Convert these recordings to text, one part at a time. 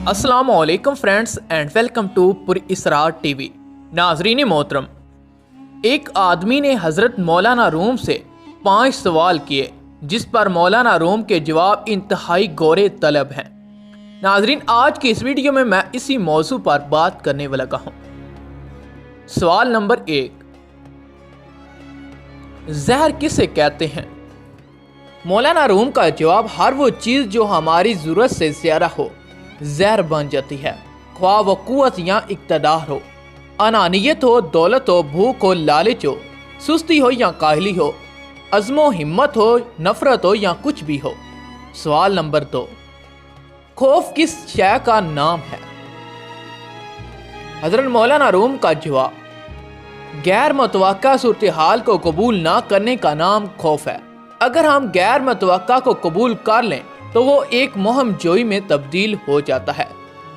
अस्सलाम वालेकुम friends and welcome to पुर इसरार टीवी। नाजरीन मोहतरम, एक आदमी ने हज़रत मौलाना रूम से 5 सवाल किए जिस पर मौलाना रूम के जवाब इंतहाई गौरे तलब हैं। नाजरीन, आज की इस वीडियो में मैं इसी मौजू पर बात करने वाला हूँ। सवाल नंबर 1, जहर किसे कहते हैं? मौलाना रूम का जवाब, हर वो चीज़ जो हमारी ज़रूरत से ज़्यादा हो जहर बन जाती है, ख्वाह वो कुव्वत या इक़्तिदार हो, अनानियत हो, दौलत हो, भूख हो, लालच हो, सुस्ती हो या काहली हो, अज़्मो हिम्मत हो, नफ़रत हो या कुछ भी हो। सवाल नंबर 2, खौफ किस शय का नाम है? हज़रत मौलाना रूम का जवाब, गैर मुतवक्का सूरत हाल को कबूल ना करने का नाम खौफ है। अगर हम गैर मुतवक्का को कबूल कर लें तो वो एक मुहिम जोई में तब्दील हो जाता है।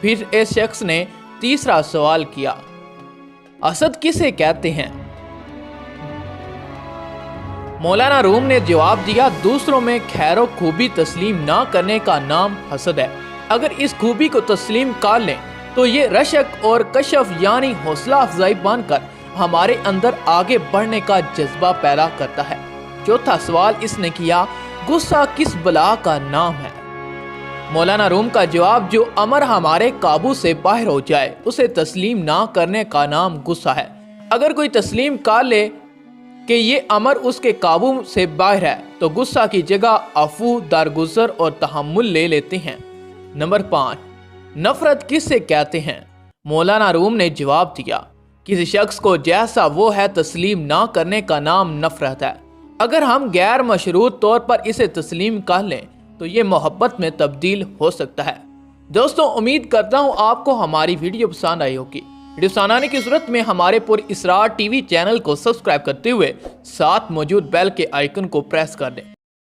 फिर इस शख्स ने तीसरा सवाल किया, असद किसे कहते हैं? मौलाना रूम ने जवाब दिया, दूसरों में खैरो खूबी तस्लीम ना करने का नाम हसद है। अगर इस खूबी को तस्लीम कर लें तो ये रशक और कशफ यानी हौसला अफजाई बनकर हमारे अंदर आगे बढ़ने का जज्बा पैदा करता है। चौथा सवाल इसने किया, गुस्सा किस बला का नाम है? मौलाना रूम का जवाब, जो अमर हमारे काबू से बाहर हो जाए उसे तस्लीम ना करने का नाम गुस्सा है। अगर कोई तस्लीम कर ले कि ये अमर उसके काबू से बाहर है तो गुस्सा की जगह अफू, दरगुजर और तहम्मुल ले लेते हैं। नंबर 5, नफरत किससे कहते हैं? मौलाना रूम ने जवाब दिया, किसी शख्स को जैसा वो है तस्लीम ना करने का नाम नफरत है। अगर हम गैर मशरूत तौर पर इसे तस्लीम कर लें तो ये मोहब्बत में तब्दील हो सकता है। दोस्तों, उम्मीद करता हूँ आपको हमारी वीडियो पसंद आई होगी। वीडियो पसंद आने की सूरत में हमारे पुर इसरार टीवी चैनल को सब्सक्राइब करते हुए साथ मौजूद बेल के आइकन को प्रेस कर दें